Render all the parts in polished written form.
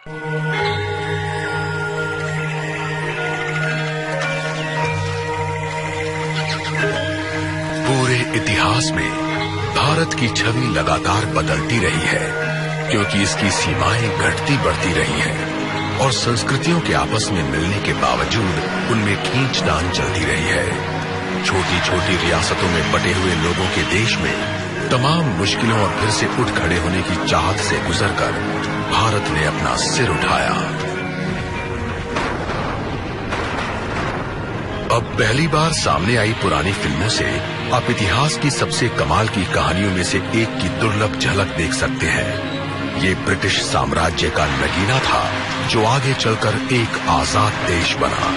पूरे इतिहास में भारत की छवि लगातार बदलती रही है, क्योंकि इसकी सीमाएं घटती बढ़ती रही हैं और संस्कृतियों के आपस में मिलने के बावजूद उनमें खींचतान चलती रही है। छोटी छोटी रियासतों में बटे हुए लोगों के देश में तमाम मुश्किलों और फिर से उठ खड़े होने की चाहत से गुजरकर भारत ने अपना सिर उठाया। अब पहली बार सामने आई पुरानी फिल्मों से आप इतिहास की सबसे कमाल की कहानियों में से एक की दुर्लभ झलक देख सकते हैं। ये ब्रिटिश साम्राज्य का नगीना था जो आगे चलकर एक आजाद देश बना।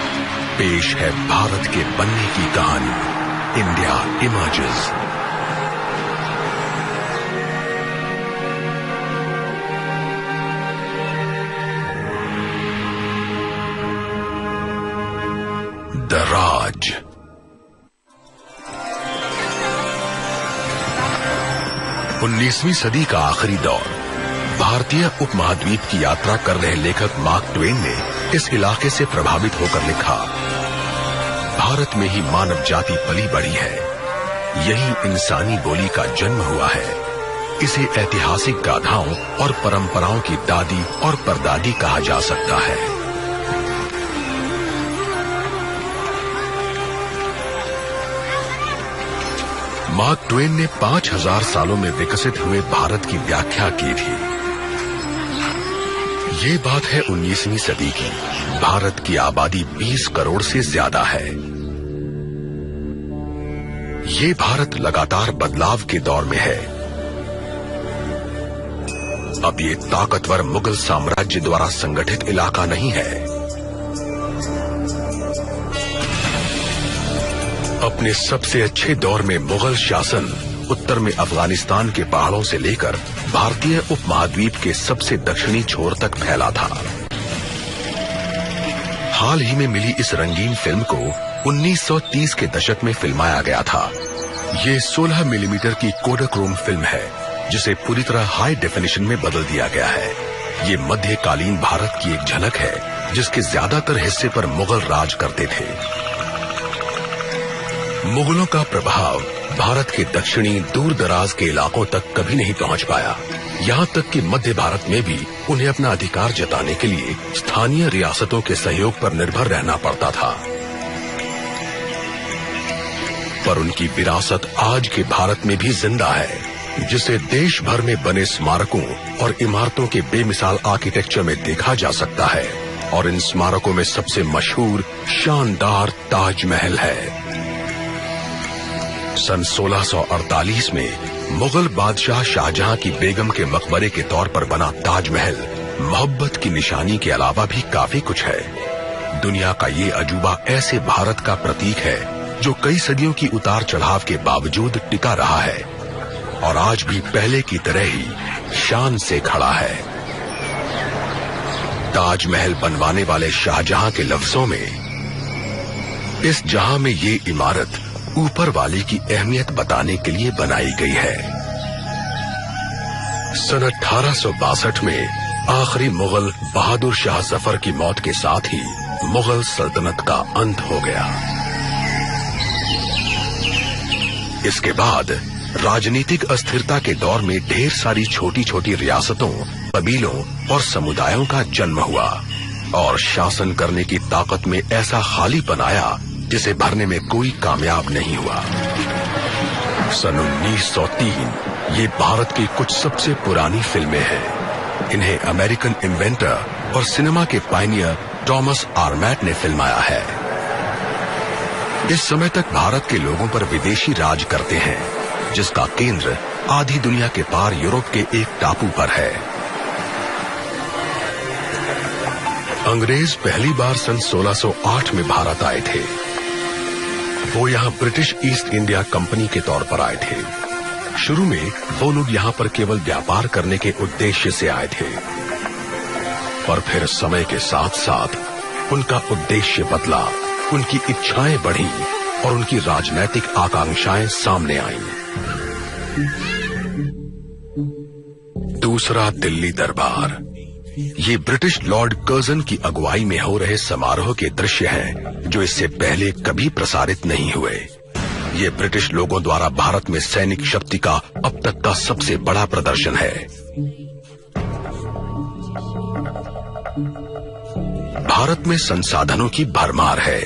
पेश है भारत के बनने की कहानी, इंडिया इमर्जेस। द राज। उन्नीसवीं सदी का आखिरी दौर। भारतीय उपमहाद्वीप की यात्रा कर रहे लेखक मार्क ट्वेन ने इस इलाके से प्रभावित होकर लिखा, भारत में ही मानव जाति पली बड़ी है, यही इंसानी बोली का जन्म हुआ है। इसे ऐतिहासिक गाथाओं और परंपराओं की दादी और परदादी कहा जा सकता है। मार्क ट्वेन ने 5000 सालों में विकसित हुए भारत की व्याख्या की थी। ये बात है 19वीं सदी की। भारत की आबादी 20 करोड़ से ज्यादा है। ये भारत लगातार बदलाव के दौर में है। अब ये ताकतवर मुगल साम्राज्य द्वारा संगठित इलाका नहीं है। अपने सबसे अच्छे दौर में मुगल शासन उत्तर में अफगानिस्तान के पहाड़ों से लेकर भारतीय उपमहाद्वीप के सबसे दक्षिणी छोर तक फैला था। हाल ही में मिली इस रंगीन फिल्म को 1930 के दशक में फिल्माया गया था। ये 16 मिलीमीटर की कोडाक्रोम फिल्म है, जिसे पूरी तरह हाई डेफिनेशन में बदल दिया गया है। ये मध्यकालीन भारत की एक झलक है, जिसके ज्यादातर हिस्से पर मुगल राज करते थे। मुगलों का प्रभाव भारत के दक्षिणी दूर दराज के इलाकों तक कभी नहीं पहुंच पाया। यहाँ तक कि मध्य भारत में भी उन्हें अपना अधिकार जताने के लिए स्थानीय रियासतों के सहयोग पर निर्भर रहना पड़ता था। पर उनकी विरासत आज के भारत में भी जिंदा है, जिसे देश भर में बने स्मारकों और इमारतों के बेमिसाल आर्किटेक्चर में देखा जा सकता है। और इन स्मारकों में सबसे मशहूर शानदार ताजमहल है। सन 1648 में मुगल बादशाह शाहजहां की बेगम के मकबरे के तौर पर बना ताजमहल मोहब्बत की निशानी के अलावा भी काफी कुछ है। दुनिया का ये अजूबा ऐसे भारत का प्रतीक है जो कई सदियों की उतार चढ़ाव के बावजूद टिका रहा है और आज भी पहले की तरह ही शान से खड़ा है। ताजमहल बनवाने वाले शाहजहां के लफ्जों में, इस जहां में ये इमारत ऊपर वाले की अहमियत बताने के लिए बनाई गई है। सन 1862 में आखिरी मुगल बहादुर शाह जफर की मौत के साथ ही मुगल सल्तनत का अंत हो गया। इसके बाद राजनीतिक अस्थिरता के दौर में ढेर सारी छोटी छोटी रियासतों, कबीलों और समुदायों का जन्म हुआ और शासन करने की ताकत में ऐसा खालीपन आया जिसे भरने में कोई कामयाब नहीं हुआ। सन 1903 ये भारत की कुछ सबसे पुरानी फिल्में हैं। इन्हें अमेरिकन इन्वेंटर और सिनेमा के पायनियर थॉमस आर्मैट ने फिल्माया है। इस समय तक भारत के लोगों पर विदेशी राज करते हैं, जिसका केंद्र आधी दुनिया के पार यूरोप के एक टापू पर है। अंग्रेज पहली बार सन 1608 में भारत आए थे। वो यहाँ ब्रिटिश ईस्ट इंडिया कंपनी के तौर पर आए थे। शुरू में वो लोग यहाँ पर केवल व्यापार करने के उद्देश्य से आए थे, पर फिर समय के साथ साथ उनका उद्देश्य बदला, उनकी इच्छाएं बढ़ी और उनकी राजनैतिक आकांक्षाएं सामने आईं। दूसरा दिल्ली दरबार। ये ब्रिटिश लॉर्ड कर्जन की अगुवाई में हो रहे समारोह के दृश्य हैं, जो इससे पहले कभी प्रसारित नहीं हुए। ये ब्रिटिश लोगों द्वारा भारत में सैनिक शक्ति का अब तक का सबसे बड़ा प्रदर्शन है। भारत में संसाधनों की भरमार है।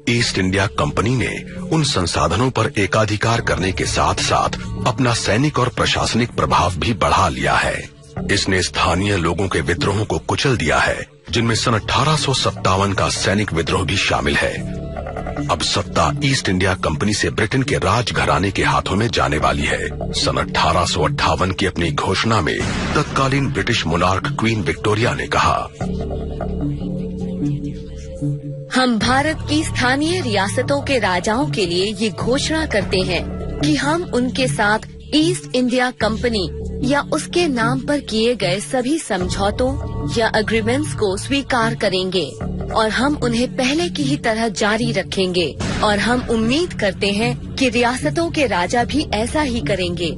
ईस्ट इंडिया कंपनी ने उन संसाधनों पर एकाधिकार करने के साथ साथ अपना सैनिक और प्रशासनिक प्रभाव भी बढ़ा लिया है। इसने स्थानीय लोगों के विद्रोहों को कुचल दिया है, जिनमें सन 1857 का सैनिक विद्रोह भी शामिल है। अब सत्ता ईस्ट इंडिया कंपनी से ब्रिटेन के राज घराने के हाथों में जाने वाली है। सन 1858 की अपनी घोषणा में तत्कालीन ब्रिटिश मोनार्क क्वीन विक्टोरिया ने कहा, हम भारत की स्थानीय रियासतों के राजाओं के लिए ये घोषणा करते हैं कि हम उनके साथ ईस्ट इंडिया कंपनी या उसके नाम पर किए गए सभी समझौतों या एग्रीमेंट्स को स्वीकार करेंगे और हम उन्हें पहले की ही तरह जारी रखेंगे और हम उम्मीद करते हैं कि रियासतों के राजा भी ऐसा ही करेंगे।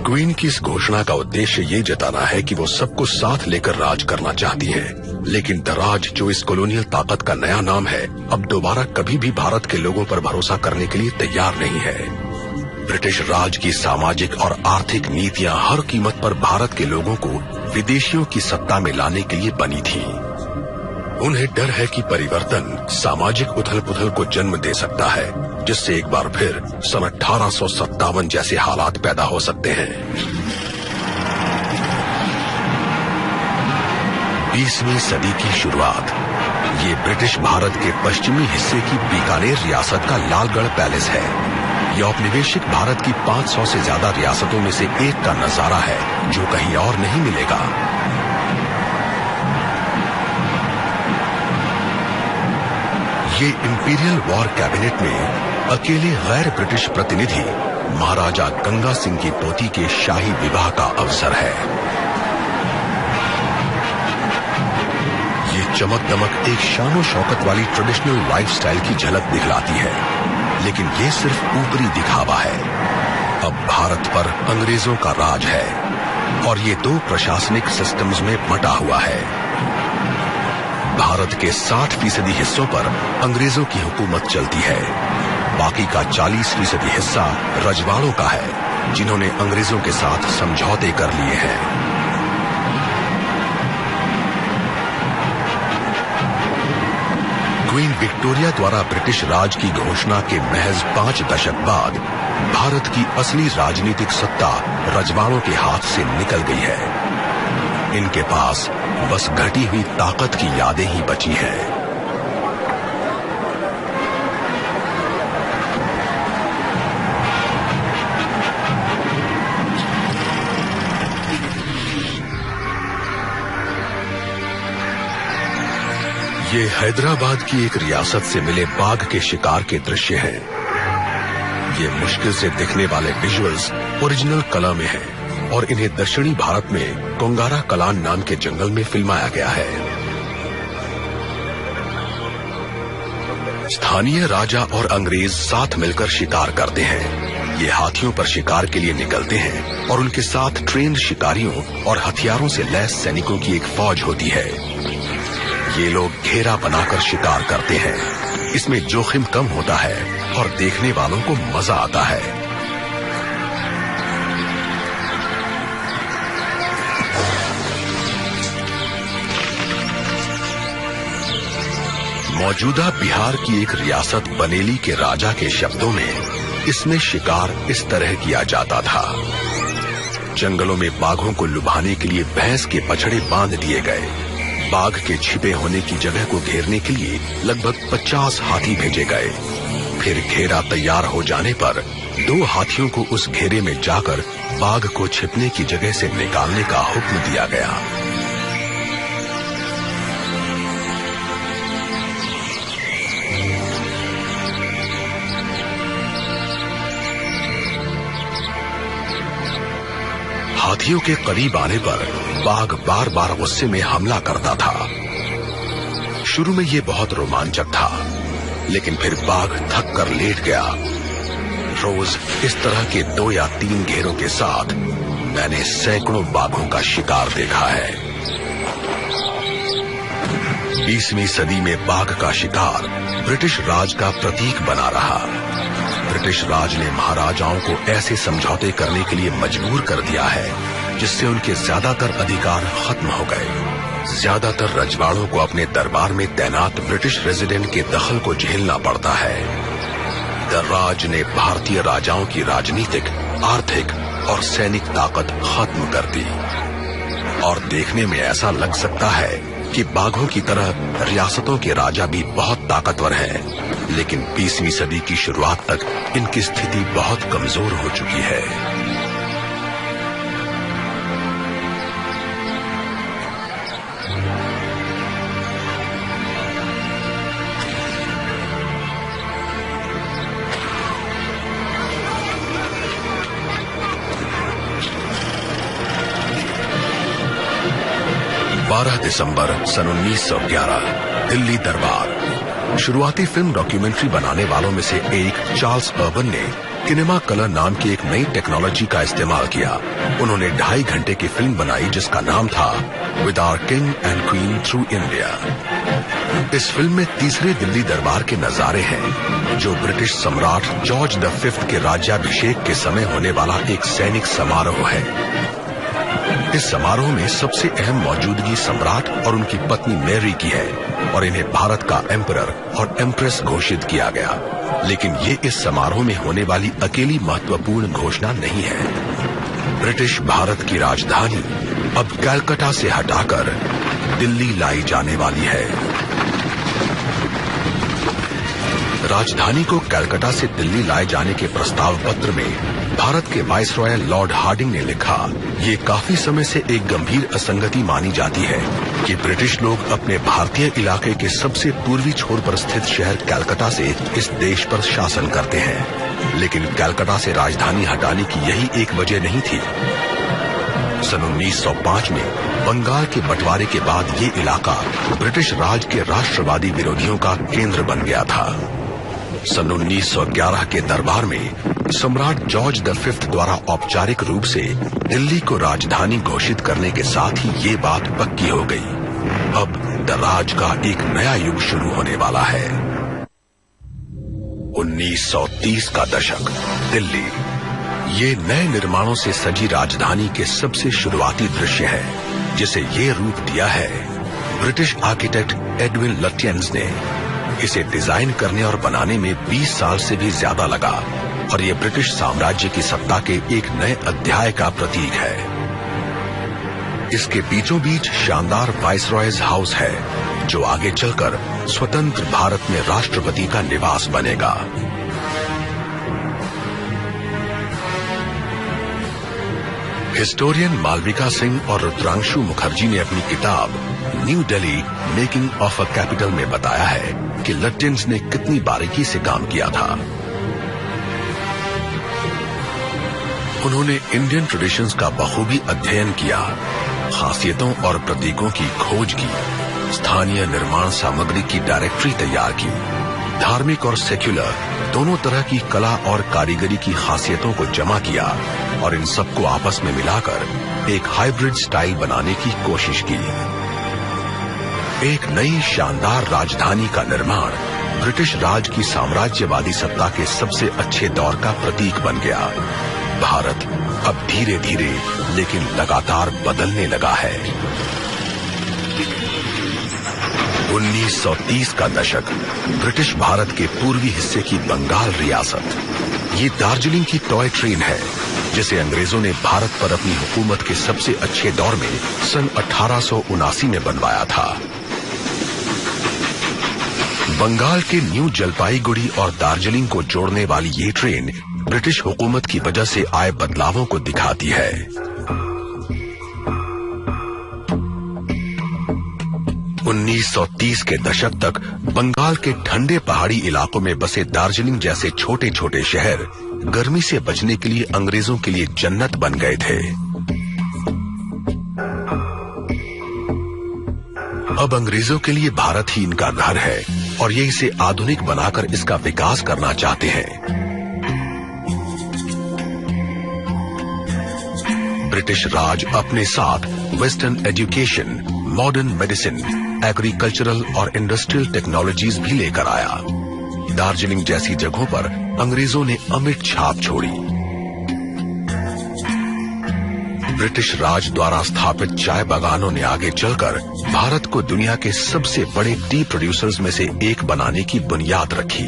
क्वीन की इस घोषणा का उद्देश्य ये जताना है कि वो सबको साथ लेकर राज करना चाहती है, लेकिन दराज, जो इस कॉलोनियल ताकत का नया नाम है, अब दोबारा कभी भी भारत के लोगों पर भरोसा करने के लिए तैयार नहीं है। ब्रिटिश राज की सामाजिक और आर्थिक नीतियां हर कीमत पर भारत के लोगों को विदेशियों की सत्ता में लाने के लिए बनी थी। उन्हें डर है कि परिवर्तन सामाजिक उथल-पुथल को जन्म दे सकता है, जिससे एक बार फिर सन 1857 जैसे हालात पैदा हो सकते हैं। 20वीं सदी की शुरुआत। ये ब्रिटिश भारत के पश्चिमी हिस्से की बीकानेर रियासत का लालगढ़ पैलेस है। यह औपनिवेशिक भारत की 500 से ज्यादा रियासतों में से एक का नजारा है, जो कहीं और नहीं मिलेगा। ये इंपीरियल वॉर कैबिनेट में अकेले गैर ब्रिटिश प्रतिनिधि महाराजा गंगा सिंह की पोती के शाही विवाह का अवसर है। ये चमक दमक एक शानो शौकत वाली ट्रेडिशनल लाइफस्टाइल की झलक दिखलाती है, लेकिन ये सिर्फ ऊपरी दिखावा है। अब भारत पर अंग्रेजों का राज है और ये दो प्रशासनिक सिस्टम्स में बटा हुआ है। भारत के 60% हिस्सों पर अंग्रेजों की हुकूमत चलती है। बाकी का 40% हिस्सा रजवाड़ों का है, जिन्होंने अंग्रेजों के साथ समझौते कर लिए हैं। क्वीन विक्टोरिया द्वारा ब्रिटिश राज की घोषणा के महज 5 दशक बाद भारत की असली राजनीतिक सत्ता रजवाड़ों के हाथ से निकल गई है। इनके पास बस घटी हुई ताकत की यादें ही बची हैं। ये हैदराबाद की एक रियासत से मिले बाघ के शिकार के दृश्य हैं। ये मुश्किल से दिखने वाले विजुअल्स ओरिजिनल कला में हैं और इन्हें दक्षिणी भारत में कोंगारा कलान नाम के जंगल में फिल्माया गया है। स्थानीय राजा और अंग्रेज साथ मिलकर शिकार करते हैं। ये हाथियों पर शिकार के लिए निकलते हैं और उनके साथ ट्रेन्ड शिकारियों और हथियारों से लैस सैनिकों की एक फौज होती है। ये लोग घेरा बनाकर शिकार करते हैं। इसमें जोखिम कम होता है और देखने वालों को मजा आता है। मौजूदा बिहार की एक रियासत बनेली के राजा के शब्दों में इसमें शिकार इस तरह किया जाता था। जंगलों में बाघों को लुभाने के लिए भैंस के बछड़े बांध दिए गए। बाघ के छिपे होने की जगह को घेरने के लिए लगभग 50 हाथी भेजे गए। फिर घेरा तैयार हो जाने पर 2 हाथियों को उस घेरे में जाकर बाघ को छिपने की जगह से निकालने का हुक्म दिया गया। हाथियों के करीब आने पर बाघ बार बार गुस्से में हमला करता था। शुरू में ये बहुत रोमांचक था, लेकिन फिर बाघ थक कर लेट गया। रोज इस तरह के 2 या 3 घेरों के साथ मैंने सैकड़ों बाघों का शिकार देखा है। 20वीं सदी में बाघ का शिकार ब्रिटिश राज का प्रतीक बना रहा। ब्रिटिश राज ने महाराजाओं को ऐसे समझौते करने के लिए मजबूर कर दिया है जिससे उनके ज्यादातर अधिकार खत्म हो गए। ज्यादातर रजवाड़ों को अपने दरबार में तैनात ब्रिटिश रेजिडेंट के दखल को झेलना पड़ता है। राज ने भारतीय राजाओं की राजनीतिक, आर्थिक और सैनिक ताकत खत्म कर दी। और देखने में ऐसा लग सकता है कि बाघों की तरह रियासतों के राजा भी बहुत ताकतवर हैं, लेकिन 20वीं सदी की शुरुआत तक इनकी स्थिति बहुत कमजोर हो चुकी है। दिसंबर सन 1911 दिल्ली दरबार। शुरुआती फिल्म डॉक्यूमेंट्री बनाने वालों में से एक चार्ल्स अर्बन ने किनेमा कलर नाम की एक नई टेक्नोलॉजी का इस्तेमाल किया। उन्होंने 2.5 घंटे की फिल्म बनाई जिसका नाम था with our king and queen through India. इस फिल्म में तीसरे दिल्ली दरबार के नजारे हैं जो ब्रिटिश सम्राट जॉर्ज V के राज्याभिषेक के समय होने वाला एक सैनिक समारोह है। इस समारोह में सबसे अहम मौजूदगी सम्राट और उनकी पत्नी मैरी की है और इन्हें भारत का एम्परर और एम्प्रेस घोषित किया गया। लेकिन ये इस समारोह में होने वाली अकेली महत्वपूर्ण घोषणा नहीं है। ब्रिटिश भारत की राजधानी अब कलकत्ता से हटाकर दिल्ली लाई जाने वाली है। राजधानी को कलकत्ता से दिल्ली लाए जाने के प्रस्ताव पत्र में भारत के वाइसरॉय लॉर्ड हार्डिंग ने लिखा, ये काफी समय से एक गंभीर असंगति मानी जाती है कि ब्रिटिश लोग अपने भारतीय इलाके के सबसे पूर्वी छोर पर स्थित शहर कलकत्ता से इस देश पर शासन करते हैं, लेकिन कलकत्ता से राजधानी हटाने की यही एक वजह नहीं थी। सन 1905 में बंगाल के बंटवारे के बाद ये इलाका ब्रिटिश राज के राष्ट्रवादी विरोधियों का केंद्र बन गया था। सन 1911 के दरबार में सम्राट जॉर्ज V द्वारा औपचारिक रूप से दिल्ली को राजधानी घोषित करने के साथ ही ये बात पक्की हो गई। अब दराज का एक नया युग शुरू होने वाला है। 1930 का दशक दिल्ली। ये नए निर्माणों से सजी राजधानी के सबसे शुरुआती दृश्य है जिसे ये रूप दिया है ब्रिटिश आर्किटेक्ट एडविन लुटियंस ने। इसे डिजाइन करने और बनाने में 20 साल से भी ज्यादा लगा और ये ब्रिटिश साम्राज्य की सत्ता के एक नए अध्याय का प्रतीक है। इसके बीचों बीच शानदार वाइसरॉयज हाउस है जो आगे चलकर स्वतंत्र भारत में राष्ट्रपति का निवास बनेगा। हिस्टोरियन मालविका सिंह और रुद्रांशु मुखर्जी ने अपनी किताब new Delhi making of a capital में बताया है कि लुटियंस ने कितनी बारीकी से काम किया था। उन्होंने इंडियन ट्रेडिशंस का बखूबी अध्ययन किया, खासियतों और प्रतीकों की खोज की, स्थानीय निर्माण सामग्री की डायरेक्टरी तैयार की, धार्मिक और सेक्युलर दोनों तरह की कला और कारीगरी की खासियतों को जमा किया और इन सबको आपस में मिलाकर एक हाइब्रिड स्टाइल बनाने की कोशिश की। एक नई शानदार राजधानी का निर्माण ब्रिटिश राज की साम्राज्यवादी सत्ता के सबसे अच्छे दौर का प्रतीक बन गया। भारत अब धीरे धीरे लेकिन लगातार बदलने लगा है। 1930 का दशक ब्रिटिश भारत के पूर्वी हिस्से की बंगाल रियासत। ये दार्जिलिंग की टॉय ट्रेन है जिसे अंग्रेजों ने भारत पर अपनी हुकूमत के सबसे अच्छे दौर में सन 1879 में बनवाया था। बंगाल के न्यू जलपाईगुड़ी और दार्जिलिंग को जोड़ने वाली ये ट्रेन ब्रिटिश हुकूमत की वजह से आए बदलावों को दिखाती है। 1930 के दशक तक बंगाल के ठंडे पहाड़ी इलाकों में बसे दार्जिलिंग जैसे छोटे छोटे शहर गर्मी से बचने के लिए अंग्रेजों के लिए जन्नत बन गए थे। अब अंग्रेजों के लिए भारत ही इनका घर है और ये इसे आधुनिक बनाकर इसका विकास करना चाहते हैं। ब्रिटिश राज अपने साथ western education, modern medicine, agricultural और इंडस्ट्रियल टेक्नोलॉजीज भी लेकर आया। दार्जिलिंग जैसी जगहों पर अंग्रेजों ने अमिट छाप छोड़ी। ब्रिटिश राज द्वारा स्थापित चाय बागानों ने आगे चलकर भारत को दुनिया के सबसे बड़े टी प्रोड्यूसर्स में से एक बनाने की बुनियाद रखी।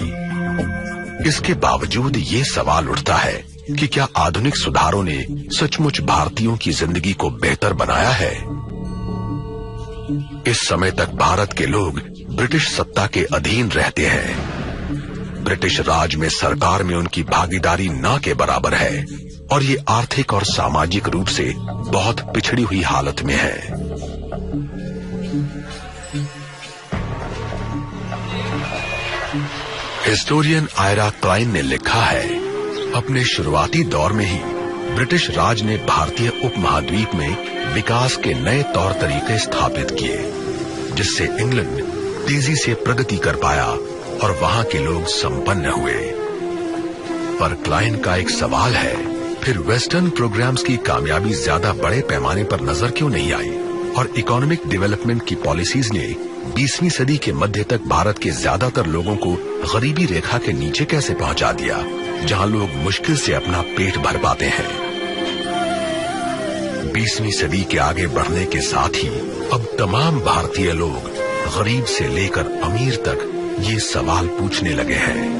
इसके बावजूद ये सवाल उठता है कि क्या आधुनिक सुधारों ने सचमुच भारतीयों की जिंदगी को बेहतर बनाया है? इस समय तक भारत के लोग ब्रिटिश सत्ता के अधीन रहते हैं। ब्रिटिश राज में सरकार में उनकी भागीदारी ना के बराबर है और ये आर्थिक और सामाजिक रूप से बहुत पिछड़ी हुई हालत में है। हिस्टोरियन आयरा क्लाइन ने लिखा है, अपने शुरुआती दौर में ही ब्रिटिश राज ने भारतीय उपमहाद्वीप में विकास के नए तौर तरीके स्थापित किए, जिससे इंग्लैंड तेजी से प्रगति कर पाया और वहां के लोग संपन्न हुए। पर क्लाइन का एक सवाल है, फिर वेस्टर्न प्रोग्राम्स की कामयाबी ज्यादा बड़े पैमाने पर नजर क्यों नहीं आई और इकोनॉमिक डेवलपमेंट की पॉलिसीज ने 20वीं सदी के मध्य तक भारत के ज्यादातर लोगों को गरीबी रेखा के नीचे कैसे पहुंचा दिया, जहां लोग मुश्किल से अपना पेट भर पाते हैं। 20वीं सदी के आगे बढ़ने के साथ ही अब तमाम भारतीय लोग गरीब से लेकर अमीर तक ये सवाल पूछने लगे हैं।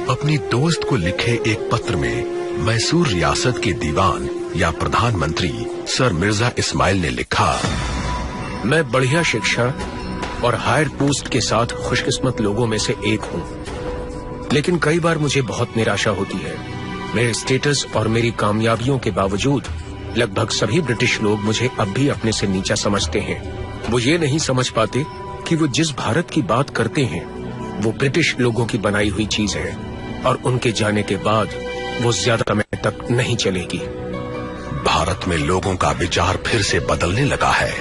अपनी दोस्त को लिखे एक पत्र में मैसूर रियासत के दीवान या प्रधानमंत्री सर मिर्जा इस्माइल ने लिखा, मैं बढ़िया शिक्षा और हायर पोस्ट के साथ खुशकिस्मत लोगों में से एक हूँ, लेकिन कई बार मुझे बहुत निराशा होती है। मेरे स्टेटस और मेरी कामयाबियों के बावजूद लगभग सभी ब्रिटिश लोग मुझे अब भी अपने से नीचा समझते हैं। वो ये नहीं समझ पाते कि वो जिस भारत की बात करते हैं वो ब्रिटिश लोगों की बनाई हुई चीज है और उनके जाने के बाद वो ज्यादा समय तक नहीं चलेगी। भारत में लोगों का विचार फिर से बदलने लगा है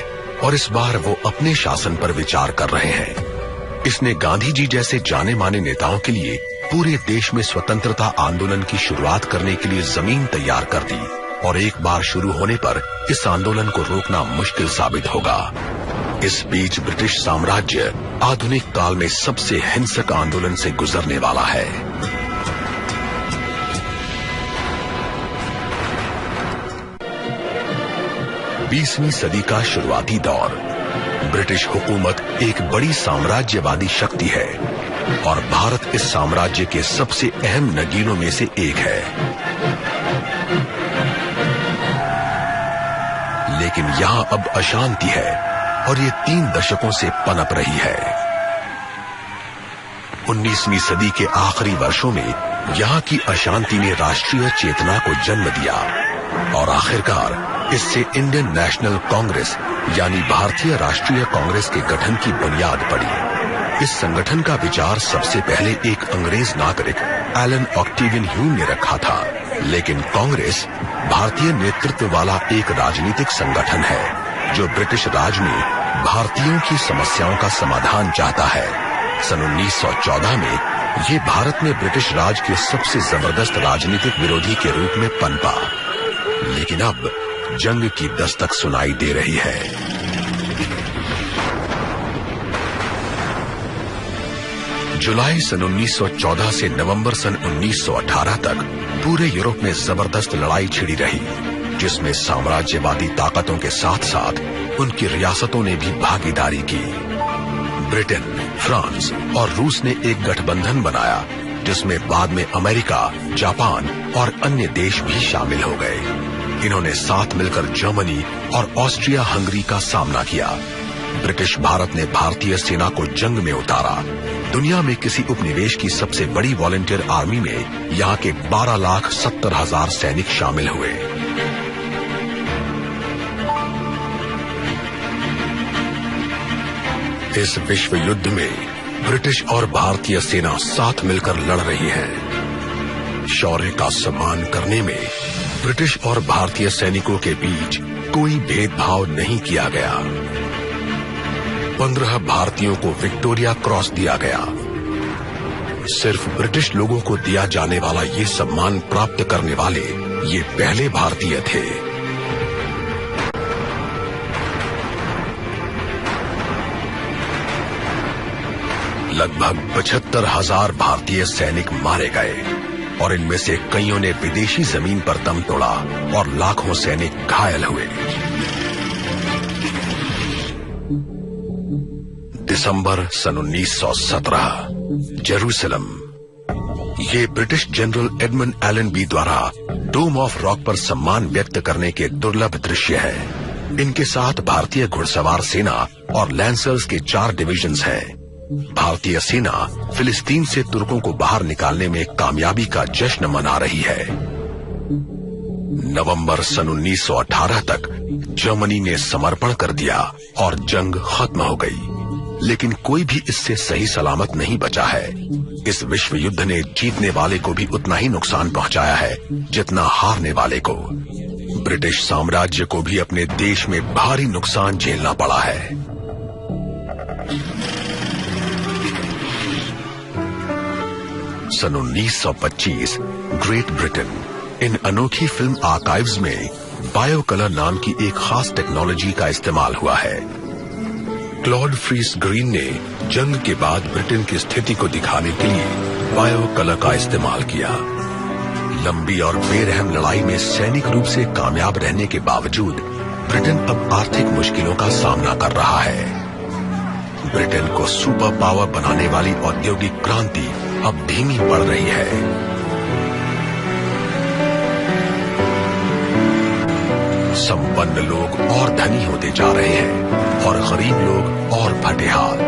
और इस बार वो अपने शासन पर विचार कर रहे हैं। इसने गांधी जी जैसे जाने माने नेताओं के लिए पूरे देश में स्वतंत्रता आंदोलन की शुरुआत करने के लिए जमीन तैयार कर दी और एक बार शुरू होने पर इस आंदोलन को रोकना मुश्किल साबित होगा। इस बीच ब्रिटिश साम्राज्य आधुनिक काल में सबसे हिंसक आंदोलन से गुजरने वाला है। बीसवीं सदी का शुरुआती दौर। ब्रिटिश हुकूमत एक बड़ी साम्राज्यवादी शक्ति है और भारत इस साम्राज्य के सबसे अहम नगीनों में से एक है। लेकिन यहां अब अशांति है और ये 3 दशकों से पनप रही है। 19वीं सदी के आखिरी वर्षों में यहां की अशांति ने राष्ट्रीय चेतना को जन्म दिया और आखिरकार इससे इंडियन नेशनल कांग्रेस यानी भारतीय राष्ट्रीय कांग्रेस के गठन की बुनियाद पड़ी। इस संगठन का विचार सबसे पहले एक अंग्रेज नागरिक एलन ऑक्टेवियन ह्यूम ने रखा था, लेकिन कांग्रेस भारतीय नेतृत्व वाला एक राजनीतिक संगठन है जो ब्रिटिश राज में भारतीयों की समस्याओं का समाधान चाहता है। सन 1914 में ये भारत में ब्रिटिश राज के सबसे जबरदस्त राजनीतिक विरोधी के रूप में पनपा, लेकिन अब जंग की दस्तक सुनाई दे रही है। जुलाई सन 1914 से नवंबर सन 1918 तक पूरे यूरोप में जबरदस्त लड़ाई छिड़ी रही, जिसमें साम्राज्यवादी ताकतों के साथ साथ उनकी रियासतों ने भी भागीदारी की। ब्रिटेन, फ्रांस और रूस ने एक गठबंधन बनाया, जिसमें बाद में अमेरिका, जापान और अन्य देश भी शामिल हो गए। इन्होंने साथ मिलकर जर्मनी और ऑस्ट्रिया हंगरी का सामना किया। ब्रिटिश भारत ने भारतीय सेना को जंग में उतारा। दुनिया में किसी उपनिवेश की सबसे बड़ी वॉलंटियर आर्मी में यहाँ के 12,70,000 सैनिक शामिल हुए। इस विश्व युद्ध में ब्रिटिश और भारतीय सेना साथ मिलकर लड़ रही है। शौर्य का सम्मान करने में ब्रिटिश और भारतीय सैनिकों के बीच कोई भेदभाव नहीं किया गया। 15 भारतीयों को विक्टोरिया क्रॉस दिया गया। सिर्फ ब्रिटिश लोगों को दिया जाने वाला ये सम्मान प्राप्त करने वाले ये पहले भारतीय थे। लगभग 75,000 भारतीय सैनिक मारे गए और इनमें से कईयों ने विदेशी जमीन पर दम तोड़ा और लाखों सैनिक घायल हुए। दिसंबर सन 1917, जेरूसलम। ये ब्रिटिश जनरल एडमंड एलनबी द्वारा डोम ऑफ रॉक पर सम्मान व्यक्त करने के दुर्लभ दृश्य है। इनके साथ भारतीय घुड़सवार सेना और लैंसर्स के 4 डिविजन्स हैं। भारतीय सेना फिलिस्तीन से तुर्कों को बाहर निकालने में कामयाबी का जश्न मना रही है। नवंबर सन 1918 तक जर्मनी ने समर्पण कर दिया और जंग खत्म हो गई, लेकिन कोई भी इससे सही सलामत नहीं बचा है। इस विश्व युद्ध ने जीतने वाले को भी उतना ही नुकसान पहुंचाया है जितना हारने वाले को। ब्रिटिश साम्राज्य को भी अपने देश में भारी नुकसान झेलना पड़ा है। सन 1925 ग्रेट ब्रिटेन। इन अनोखी फिल्म आर्काइव्स में बायो कलर नाम की एक खास टेक्नोलॉजी का इस्तेमाल हुआ है। क्लॉड फ्रीस ग्रीन ने जंग के बाद ब्रिटेन की स्थिति को दिखाने के लिए बायो कलर का इस्तेमाल किया। लंबी और बेरहम लड़ाई में सैनिक रूप से कामयाब रहने के बावजूद ब्रिटेन अब आर्थिक मुश्किलों का सामना कर रहा है। ब्रिटेन को सुपर पावर बनाने वाली औद्योगिक क्रांति अब धीमी पड़ रही है। संपन्न लोग और धनी होते जा रहे हैं और गरीब लोग और भटेहाल,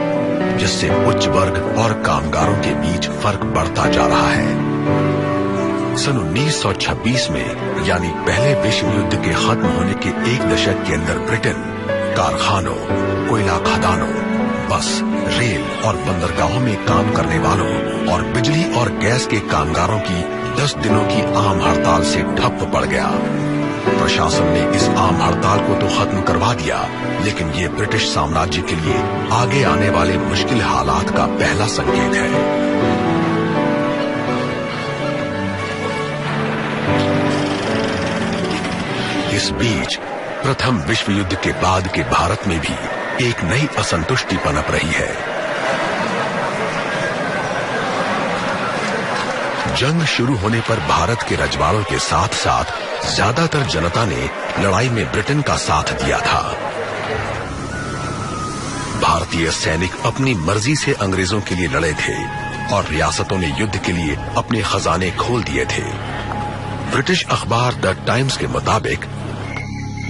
जिससे उच्च वर्ग और कामगारों के बीच फर्क बढ़ता जा रहा है। सन 1926 में यानी पहले विश्व युद्ध के खत्म होने के 1 दशक के अंदर ब्रिटेन कारखानों, कोयला खदानों, बस, रेल और बंदरगाहों में काम करने वालों और बिजली और गैस के कामगारों की 10 दिनों की आम हड़ताल से ठप पड़ गया। प्रशासन ने इस आम हड़ताल को तो खत्म करवा दिया, लेकिन ये ब्रिटिश साम्राज्य के लिए आगे आने वाले मुश्किल हालात का पहला संकेत है। इस बीच प्रथम विश्व युद्ध के बाद के भारत में भी एक नई असंतुष्टि पनप रही है। जंग शुरू होने पर भारत के रजवाड़ों के साथ साथ ज्यादातर जनता ने लड़ाई में ब्रिटेन का साथ दिया था। भारतीय सैनिक अपनी मर्जी से अंग्रेजों के लिए लड़े थे और रियासतों ने युद्ध के लिए अपने खजाने खोल दिए थे। ब्रिटिश अखबार द टाइम्स के मुताबिक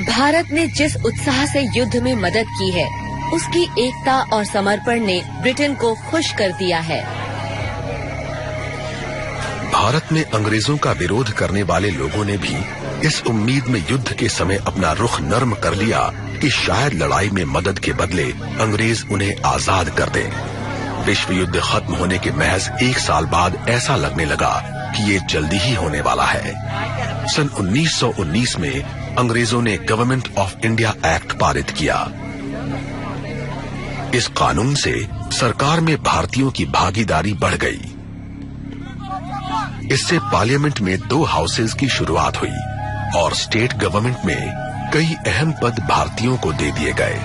भारत ने जिस उत्साह से युद्ध में मदद की है, उसकी एकता और समर्पण ने ब्रिटेन को खुश कर दिया है। भारत में अंग्रेजों का विरोध करने वाले लोगों ने भी इस उम्मीद में युद्ध के समय अपना रुख नर्म कर लिया कि शायद लड़ाई में मदद के बदले अंग्रेज उन्हें आजाद कर दें। विश्व युद्ध खत्म होने के महज 1 साल बाद ऐसा लगने लगा कि ये जल्दी ही होने वाला है। सन 1919 में अंग्रेजों ने गवर्नमेंट ऑफ इंडिया एक्ट पारित किया। इस कानून से सरकार में भारतीयों की भागीदारी बढ़ गई। इससे पार्लियामेंट में 2 हाउसेज की शुरुआत हुई और स्टेट गवर्नमेंट में कई अहम पद भारतीयों को दे दिए गए।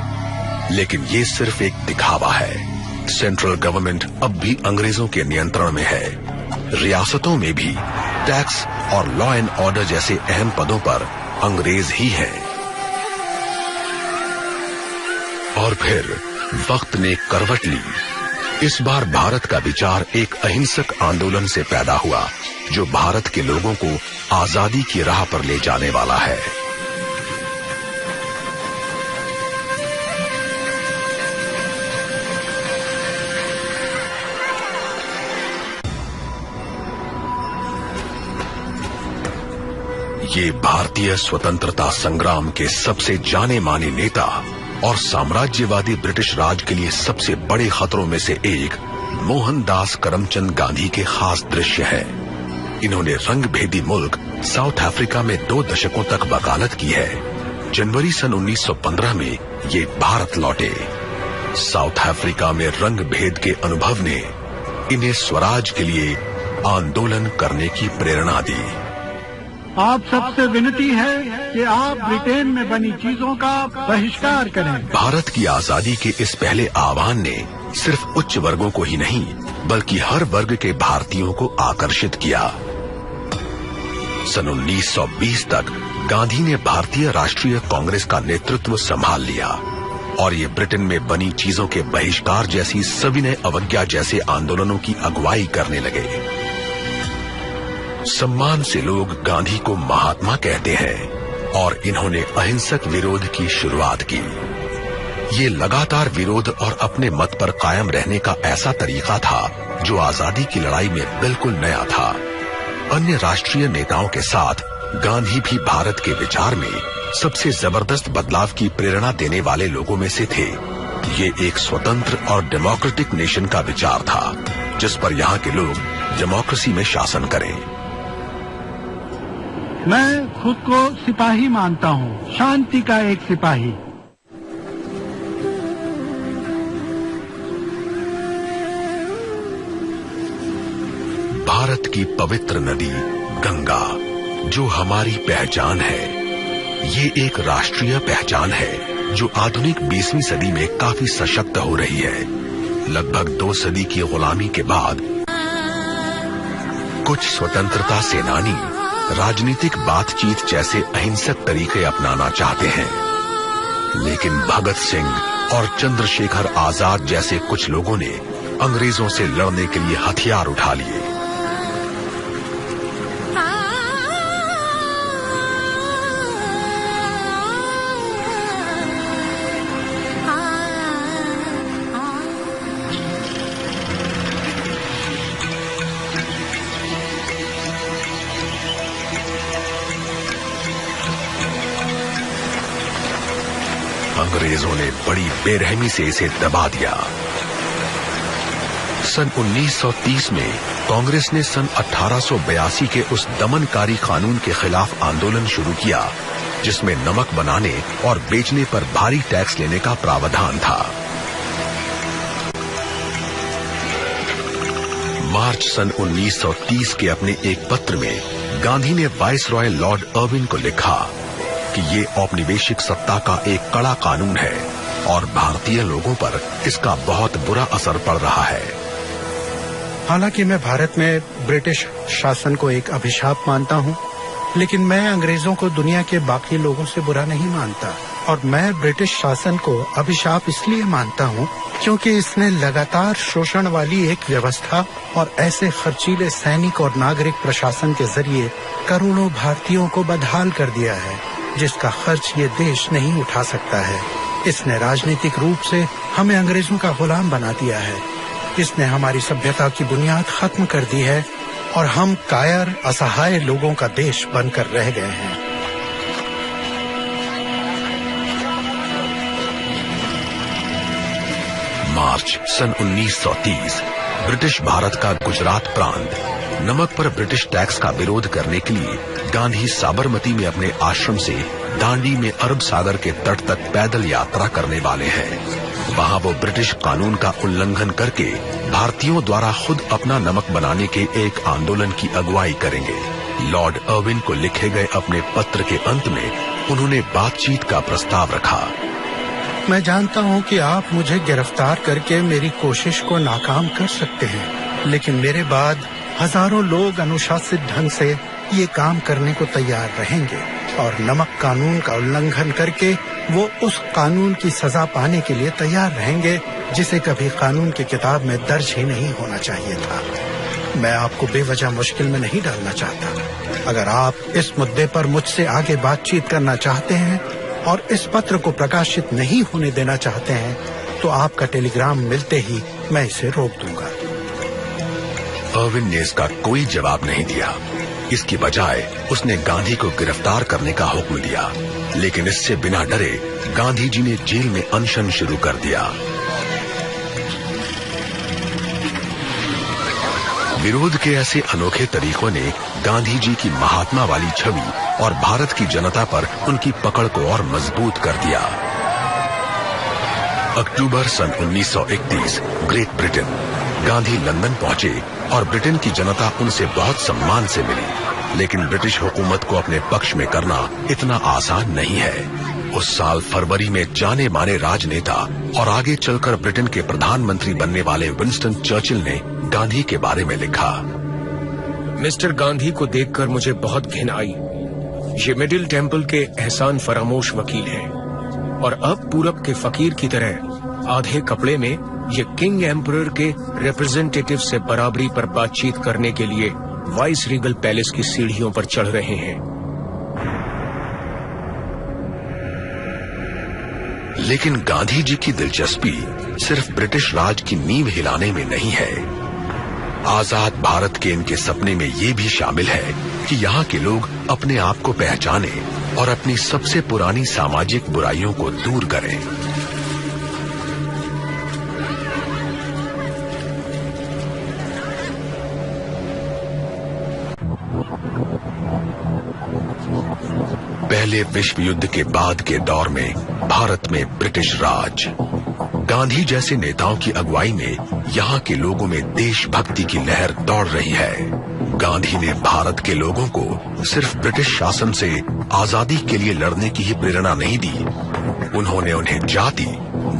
लेकिन ये सिर्फ एक दिखावा है। सेंट्रल गवर्नमेंट अब भी अंग्रेजों के नियंत्रण में है। रियासतों में भी टैक्स और लॉ एंड ऑर्डर जैसे अहम पदों पर अंग्रेज ही है। और फिर वक्त ने करवट ली। इस बार भारत का विचार एक अहिंसक आंदोलन से पैदा हुआ, जो भारत के लोगों को आजादी की राह पर ले जाने वाला है। ये भारतीय स्वतंत्रता संग्राम के सबसे जाने माने नेता और साम्राज्यवादी ब्रिटिश राज के लिए सबसे बड़े खतरों में से एक मोहनदास करमचंद गांधी के खास दृश्य है। इन्होंने रंगभेदी मुल्क साउथ अफ्रीका में 2 दशकों तक वकालत की है। जनवरी सन 1915 में ये भारत लौटे। साउथ अफ्रीका में रंग भेद के अनुभव ने इन्हें स्वराज के लिए आंदोलन करने की प्रेरणा दी। आप सबसे विनती है कि आप ब्रिटेन में बनी चीजों का बहिष्कार करें। भारत की आजादी के इस पहले आह्वान ने सिर्फ उच्च वर्गों को ही नहीं बल्कि हर वर्ग के भारतीयों को आकर्षित किया। सन 1920 तक गांधी ने भारतीय राष्ट्रीय कांग्रेस का नेतृत्व संभाल लिया और ये ब्रिटेन में बनी चीजों के बहिष्कार जैसी सविनय अवज्ञा जैसे आंदोलनों की अगुवाई करने लगे। सम्मान से लोग गांधी को महात्मा कहते हैं और इन्होंने अहिंसक विरोध की शुरुआत की। ये लगातार विरोध और अपने मत पर कायम रहने का ऐसा तरीका था जो आजादी की लड़ाई में बिल्कुल नया था। अन्य राष्ट्रीय नेताओं के साथ गांधी भी भारत के विचार में सबसे जबरदस्त बदलाव की प्रेरणा देने वाले लोगों में से थे। ये एक स्वतंत्र और डेमोक्रेटिक नेशन का विचार था जिस पर यहाँ के लोग डेमोक्रेसी में शासन करें। मैं खुद को सिपाही मानता हूँ, शांति का एक सिपाही। भारत की पवित्र नदी गंगा जो हमारी पहचान है, ये एक राष्ट्रीय पहचान है जो आधुनिक 20वीं सदी में काफी सशक्त हो रही है। लगभग 2 सदी की गुलामी के बाद कुछ स्वतंत्रता सेनानी राजनीतिक बातचीत जैसे अहिंसक तरीके अपनाना चाहते हैं, लेकिन भगत सिंह और चंद्रशेखर आजाद जैसे कुछ लोगों ने अंग्रेजों से लड़ने के लिए हथियार उठा लिए। अंग्रेजों ने बड़ी बेरहमी से इसे दबा दिया। सन 1930 में कांग्रेस ने सन 1882 के उस दमनकारी कानून के खिलाफ आंदोलन शुरू किया जिसमें नमक बनाने और बेचने पर भारी टैक्स लेने का प्रावधान था। मार्च सन 1930 के अपने एक पत्र में गांधी ने वाइसरॉय लॉर्ड अर्विन को लिखा कि ये औपनिवेशिक सत्ता का एक कड़ा कानून है और भारतीय लोगों पर इसका बहुत बुरा असर पड़ रहा है। हालांकि मैं भारत में ब्रिटिश शासन को एक अभिशाप मानता हूं, लेकिन मैं अंग्रेजों को दुनिया के बाकी लोगों से बुरा नहीं मानता। और मैं ब्रिटिश शासन को अभिशाप इसलिए मानता हूं क्योंकि इसने लगातार शोषण वाली एक व्यवस्था और ऐसे खर्चीले सैनिक और नागरिक प्रशासन के जरिए करोड़ों भारतीयों को बदहाल कर दिया है जिसका खर्च ये देश नहीं उठा सकता है। इसने राजनीतिक रूप से हमें अंग्रेजों का गुलाम बना दिया है। इसने हमारी सभ्यता की बुनियाद खत्म कर दी है और हम कायर असहाय लोगों का देश बनकर रह गए हैं। मार्च सन 1930 ब्रिटिश भारत का गुजरात प्रांत नमक पर ब्रिटिश टैक्स का विरोध करने के लिए गांधी साबरमती में अपने आश्रम से दांडी में अरब सागर के तट तक पैदल यात्रा करने वाले हैं। वहां वो ब्रिटिश कानून का उल्लंघन करके भारतीयों द्वारा खुद अपना नमक बनाने के एक आंदोलन की अगुवाई करेंगे। लॉर्ड अर्विन को लिखे गए अपने पत्र के अंत में उन्होंने बातचीत का प्रस्ताव रखा। मैं जानता हूं कि आप मुझे गिरफ्तार करके मेरी कोशिश को नाकाम कर सकते हैं, लेकिन मेरे बाद हजारों लोग अनुशासित ढंग से ये काम करने को तैयार रहेंगे और नमक कानून का उल्लंघन करके वो उस कानून की सजा पाने के लिए तैयार रहेंगे जिसे कभी कानून की किताब में दर्ज ही नहीं होना चाहिए था। मैं आपको बेवजह मुश्किल में नहीं डालना चाहता। अगर आप इस मुद्दे पर मुझसे आगे बातचीत करना चाहते हैं और इस पत्र को प्रकाशित नहीं होने देना चाहते हैं तो आपका टेलीग्राम मिलते ही मैं इसे रोक दूंगा। अर्विन ने इसका कोई जवाब नहीं दिया। इसकी बजाय उसने गांधी को गिरफ्तार करने का हुक्म दिया, लेकिन इससे बिना डरे गांधी जी ने जेल में अनशन शुरू कर दिया। विरोध के ऐसे अनोखे तरीकों ने गांधी जी की महात्मा वाली छवि और भारत की जनता पर उनकी पकड़ को और मजबूत कर दिया। अक्टूबर सन 1931 ग्रेट ब्रिटेन। गांधी लंदन पहुंचे और ब्रिटेन की जनता उनसे बहुत सम्मान से मिली। लेकिन ब्रिटिश हुकूमत को अपने पक्ष में करना इतना आसान नहीं है। उस साल फरवरी में जाने माने राजनेता और आगे चलकर ब्रिटेन के प्रधानमंत्री बनने वाले विंस्टन चर्चिल ने गांधी के बारे में लिखा। मिस्टर गांधी को देखकर मुझे बहुत घिन आई। ये मिडिल टेम्पल के एहसान फरामोश वकील हैं और अब पूरब के फकीर की तरह आधे कपड़े में ये किंग एम्परर के रिप्रेजेंटेटिव से बराबरी पर बातचीत करने के लिए वाइस रीगल पैलेस की सीढ़ियों पर चढ़ रहे हैं। लेकिन गांधी जी की दिलचस्पी सिर्फ ब्रिटिश राज की नींव हिलाने में नहीं है। आजाद भारत के इनके सपने में ये भी शामिल है कि यहाँ के लोग अपने आप को पहचाने और अपनी सबसे पुरानी सामाजिक बुराइयों को दूर करें। पहले विश्व युद्ध के बाद के दौर में भारत में ब्रिटिश राज, गांधी जैसे नेताओं की अगुवाई में यहाँ के लोगों में देशभक्ति की लहर दौड़ रही है। गांधी ने भारत के लोगों को सिर्फ ब्रिटिश शासन से आजादी के लिए लड़ने की ही प्रेरणा नहीं दी, उन्होंने उन्हें जाति,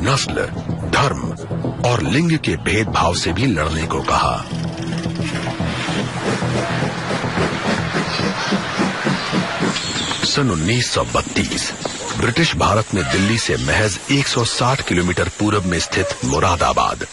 नस्ल, धर्म और लिंग के भेदभाव से भी लड़ने को कहा। सन 1932 ब्रिटिश भारत में दिल्ली से महज 160 किलोमीटर पूरब में स्थित मुरादाबाद,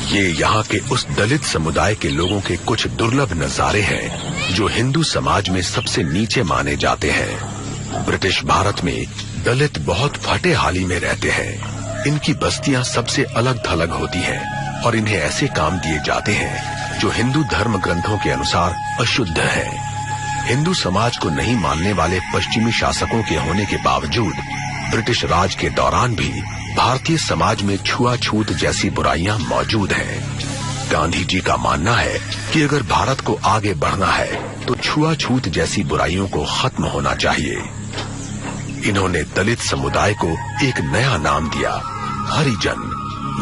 ये यहाँ के उस दलित समुदाय के लोगों के कुछ दुर्लभ नजारे हैं जो हिंदू समाज में सबसे नीचे माने जाते हैं। ब्रिटिश भारत में दलित बहुत फटे हाली में रहते हैं। इनकी बस्तियां सबसे अलग थलग होती हैं और इन्हें ऐसे काम दिए जाते हैं जो हिंदू धर्म ग्रंथों के अनुसार अशुद्ध है। हिंदू समाज को नहीं मानने वाले पश्चिमी शासकों के होने के बावजूद ब्रिटिश राज के दौरान भी भारतीय समाज में छुआछूत जैसी बुराइयां मौजूद हैं। गांधी जी का मानना है कि अगर भारत को आगे बढ़ना है तो छुआछूत जैसी बुराइयों को खत्म होना चाहिए। इन्होंने दलित समुदाय को एक नया नाम दिया, हरिजन,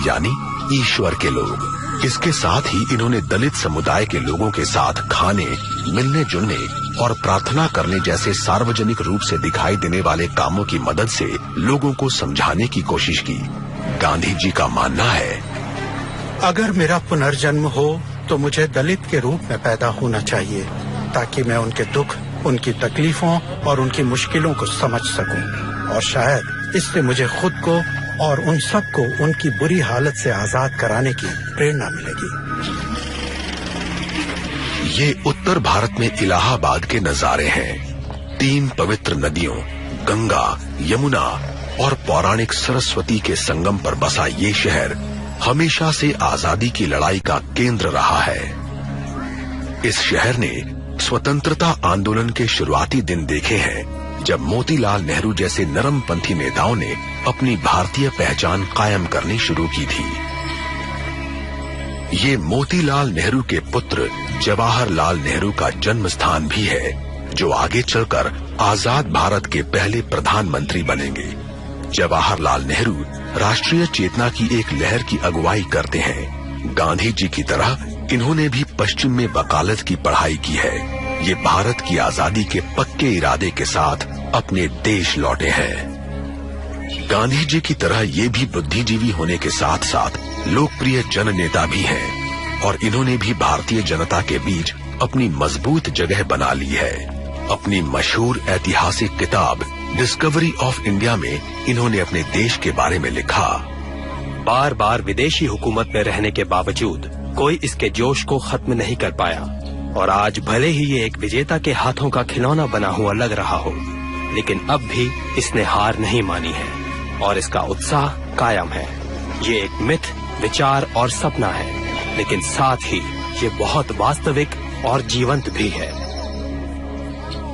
यानी ईश्वर के लोग। इसके साथ ही इन्होंने दलित समुदाय के लोगों के साथ खाने, मिलने जुलने और प्रार्थना करने जैसे सार्वजनिक रूप से दिखाई देने वाले कामों की मदद से लोगों को समझाने की कोशिश की। गांधी जी का मानना है, अगर मेरा पुनर्जन्म हो तो मुझे दलित के रूप में पैदा होना चाहिए ताकि मैं उनके दुख, उनकी तकलीफों और उनकी मुश्किलों को समझ सकूं और शायद इससे मुझे खुद को और उन सबको उनकी बुरी हालत से आजाद कराने की प्रेरणा मिलेगी। ये उत्तर भारत में इलाहाबाद के नजारे हैं। 3 पवित्र नदियों गंगा, यमुना और पौराणिक सरस्वती के संगम पर बसा ये शहर हमेशा से आजादी की लड़ाई का केंद्र रहा है। इस शहर ने स्वतंत्रता आंदोलन के शुरुआती दिन देखे हैं जब मोतीलाल नेहरू जैसे नरमपंथी नेताओं ने अपनी भारतीय पहचान कायम करनी शुरू की थी। ये मोतीलाल नेहरू के पुत्र जवाहरलाल नेहरू का जन्म स्थान भी है जो आगे चलकर आजाद भारत के पहले प्रधानमंत्री बनेंगे। जवाहरलाल नेहरू राष्ट्रीय चेतना की एक लहर की अगुवाई करते हैं। गांधी जी की तरह इन्होंने भी पश्चिम में वकालत की पढ़ाई की है। ये भारत की आजादी के पक्के इरादे के साथ अपने देश लौटे हैं। गांधी जी की तरह ये भी बुद्धिजीवी होने के साथ साथ लोकप्रिय जननेता भी हैं और इन्होंने भी भारतीय जनता के बीच अपनी मजबूत जगह बना ली है। अपनी मशहूर ऐतिहासिक किताब डिस्कवरी ऑफ इंडिया में इन्होंने अपने देश के बारे में लिखा, बार बार विदेशी हुकूमत में रहने के बावजूद कोई इसके जोश को खत्म नहीं कर पाया और आज भले ही ये एक विजेता के हाथों का खिलौना बना हुआ लग रहा हो, लेकिन अब भी इसने हार नहीं मानी है और इसका उत्साह कायम है। ये एक मिथ, विचार और सपना है, लेकिन साथ ही ये बहुत वास्तविक और जीवंत भी है।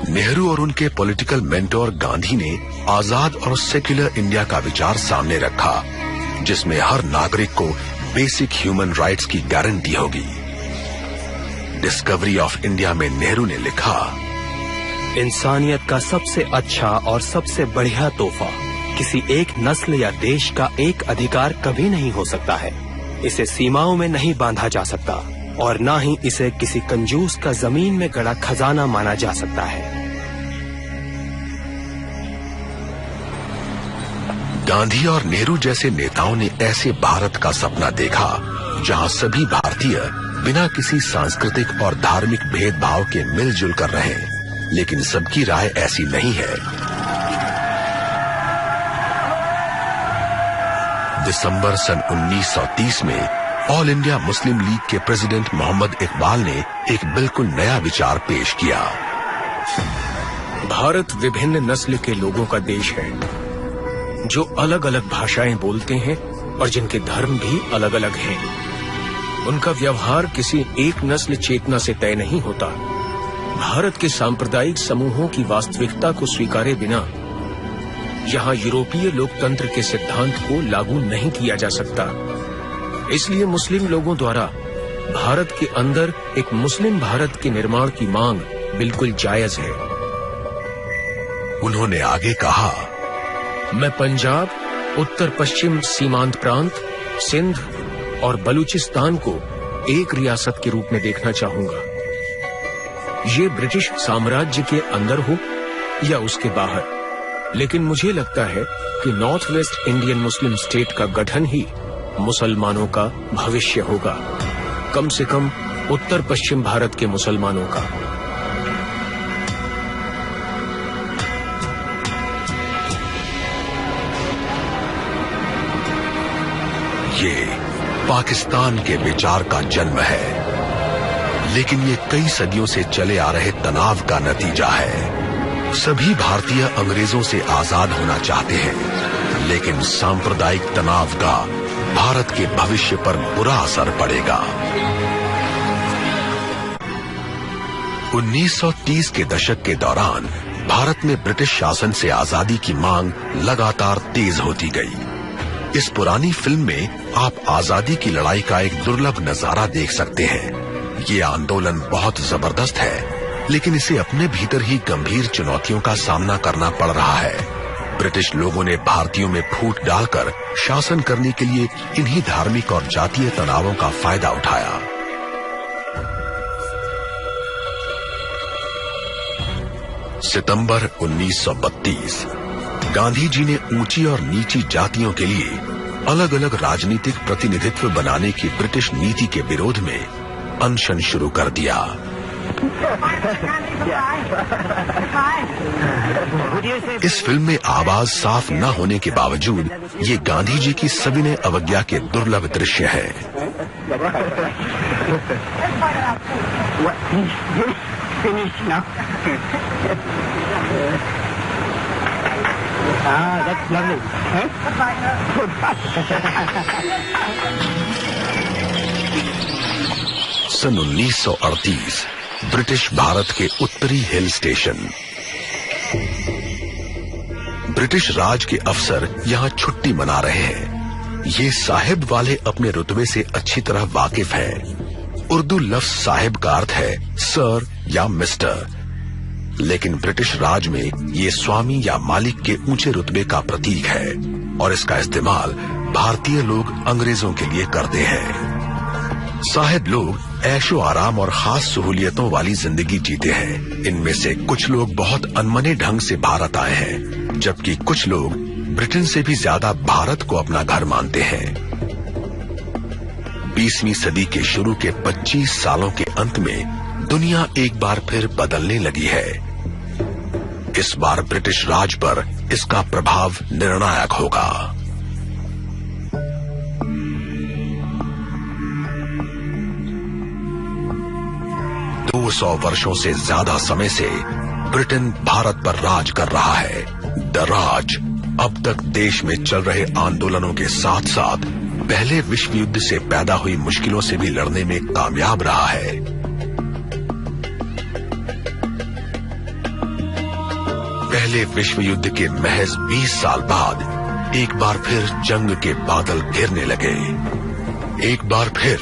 नेहरू और उनके पॉलिटिकल मेंटोर गांधी ने आजाद और सेक्युलर इंडिया का विचार सामने रखा, जिसमें हर नागरिक को बेसिक ह्यूमन राइट्स की गारंटी होगी। डिस्कवरी ऑफ इंडिया में नेहरू ने लिखा, इंसानियत का सबसे अच्छा और सबसे बढ़िया तोहफा किसी एक नस्ल या देश का एक अधिकार कभी नहीं हो सकता है। इसे सीमाओं में नहीं बांधा जा सकता, और ना ही इसे किसी कंजूस का जमीन में गड़ा खजाना माना जा सकता है। गांधी और नेहरू जैसे नेताओं ने ऐसे भारत का सपना देखा जहां सभी भारतीय बिना किसी सांस्कृतिक और धार्मिक भेदभाव के मिलजुल कर रहे, लेकिन सबकी राय ऐसी नहीं है। दिसंबर सन 1930 में ऑल इंडिया मुस्लिम लीग के प्रेसिडेंट मोहम्मद इकबाल ने एक बिल्कुल नया विचार पेश किया। भारत विभिन्न नस्ल के लोगों का देश है जो अलग अलग भाषाएं बोलते हैं और जिनके धर्म भी अलग अलग हैं। उनका व्यवहार किसी एक नस्ल चेतना से तय नहीं होता। भारत के सांप्रदायिक समूहों की वास्तविकता को स्वीकारे बिना यहाँ यूरोपीय लोकतंत्र के सिद्धांत को लागू नहीं किया जा सकता। इसलिए मुस्लिम लोगों द्वारा भारत के अंदर एक मुस्लिम भारत के निर्माण की मांग बिल्कुल जायज है। उन्होंने आगे कहा, मैं पंजाब, उत्तर पश्चिम सीमांत प्रांत, सिंध और बलूचिस्तान को एक रियासत के रूप में देखना चाहूंगा। ये ब्रिटिश साम्राज्य के अंदर हो या उसके बाहर, लेकिन मुझे लगता है कि north West Indian Muslim state का गठन ही मुसलमानों का भविष्य होगा, कम से कम उत्तर पश्चिम भारत के मुसलमानों का। ये पाकिस्तान के विचार का जन्म है, लेकिन ये कई सदियों से चले आ रहे तनाव का नतीजा है। सभी भारतीय अंग्रेजों से आजाद होना चाहते हैं, लेकिन सांप्रदायिक तनाव का भारत के भविष्य पर बुरा असर पड़ेगा। 1930 के दशक के दौरान भारत में ब्रिटिश शासन से आजादी की मांग लगातार तेज होती गई। इस पुरानी फिल्म में आप आजादी की लड़ाई का एक दुर्लभ नजारा देख सकते हैं। ये आंदोलन बहुत जबरदस्त है, लेकिन इसे अपने भीतर ही गंभीर चुनौतियों का सामना करना पड़ रहा है। ब्रिटिश लोगों ने भारतीयों में फूट डालकर शासन करने के लिए इन्हीं धार्मिक और जातीय तनावों का फायदा उठाया। सितंबर 1932 गांधी जी ने ऊंची और नीची जातियों के लिए अलग अलग राजनीतिक प्रतिनिधित्व बनाने की ब्रिटिश नीति के विरोध में अनशन शुरू कर दिया। इस फिल्म में आवाज साफ न होने के बावजूद ये गांधी जी की सविनय अवज्ञा के दुर्लभ दृश्य है। That's lovely. Sun 1938 British Bharat के उत्तरी हिल स्टेशन। ब्रिटिश राज के अफसर यहाँ छुट्टी मना रहे हैं। ये साहिब वाले अपने रुतबे से अच्छी तरह वाकिफ हैं। उर्दू लफ्ज साहिब का अर्थ है सर या मिस्टर, लेकिन ब्रिटिश राज में ये स्वामी या मालिक के ऊंचे रुतबे का प्रतीक है और इसका इस्तेमाल भारतीय लोग अंग्रेजों के लिए करते हैं। साहिब लोग ऐशो आराम और खास सहूलियतों वाली जिंदगी जीते हैं। इनमें से कुछ लोग बहुत अनमने ढंग से भारत आए हैं, जबकि कुछ लोग ब्रिटेन से भी ज्यादा भारत को अपना घर मानते हैं। 20वीं सदी के शुरू के 25 सालों के अंत में दुनिया एक बार फिर बदलने लगी है। इस बार ब्रिटिश राज पर इसका प्रभाव निर्णायक होगा। 200 वर्षों से ज्यादा समय से ब्रिटेन भारत पर राज कर रहा है। द राज अब तक देश में चल रहे आंदोलनों के साथ साथ पहले विश्व युद्ध से पैदा हुई मुश्किलों से भी लड़ने में कामयाब रहा है। पहले विश्व युद्ध के महज 20 साल बाद एक बार फिर जंग के बादल घिरने लगे। एक बार फिर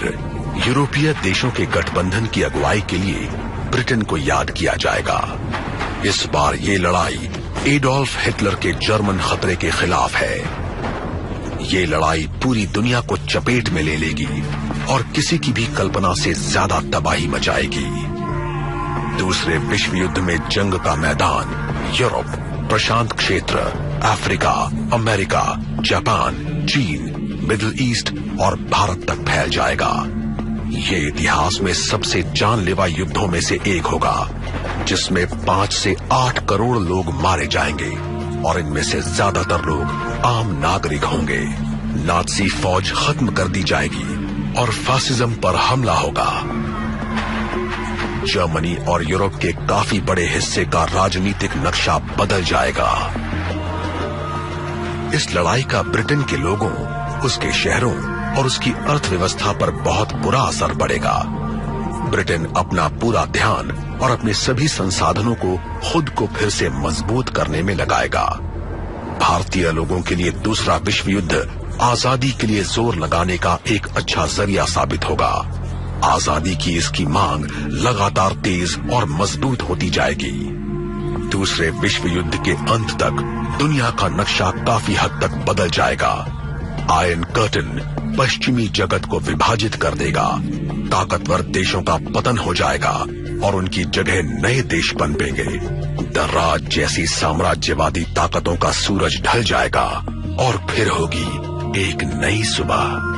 यूरोपीय देशों के गठबंधन की अगुवाई के लिए ब्रिटेन को याद किया जाएगा। इस बार ये लड़ाई एडोल्फ हिटलर के जर्मन खतरे के खिलाफ है। ये लड़ाई पूरी दुनिया को चपेट में ले लेगी और किसी की भी कल्पना से ज्यादा तबाही मचाएगी। दूसरे विश्व युद्ध में जंग का मैदान यूरोप, प्रशांत क्षेत्र, अफ्रीका, अमेरिका, जापान, चीन, मिडिल ईस्ट और भारत तक फैल जाएगा। ये इतिहास में सबसे जानलेवा युद्धों में से एक होगा, जिसमें 5 से 8 करोड़ लोग मारे जाएंगे और इनमें से ज्यादातर लोग आम नागरिक होंगे। नाज़ी फौज खत्म कर दी जाएगी और फासिज्म पर हमला होगा। जर्मनी और यूरोप के काफी बड़े हिस्से का राजनीतिक नक्शा बदल जाएगा। इस लड़ाई का ब्रिटेन के लोगों, उसके शहरों और उसकी अर्थव्यवस्था पर बहुत बुरा असर पड़ेगा। ब्रिटेन अपना पूरा ध्यान और अपने सभी संसाधनों को खुद को फिर से मजबूत करने में लगाएगा। भारतीय लोगों के लिए दूसरा विश्व युद्ध आजादी के लिए जोर लगाने का एक अच्छा जरिया साबित होगा। आजादी की इसकी मांग लगातार तेज और मजबूत होती जाएगी। दूसरे विश्व युद्ध के अंत तक दुनिया का नक्शा काफी हद तक बदल जाएगा। आयरन कर्टन पश्चिमी जगत को विभाजित कर देगा। ताकतवर देशों का पतन हो जाएगा और उनकी जगह नए देश पनपेंगे। दर्राज जैसी साम्राज्यवादी ताकतों का सूरज ढल जाएगा और फिर होगी एक नई सुबह।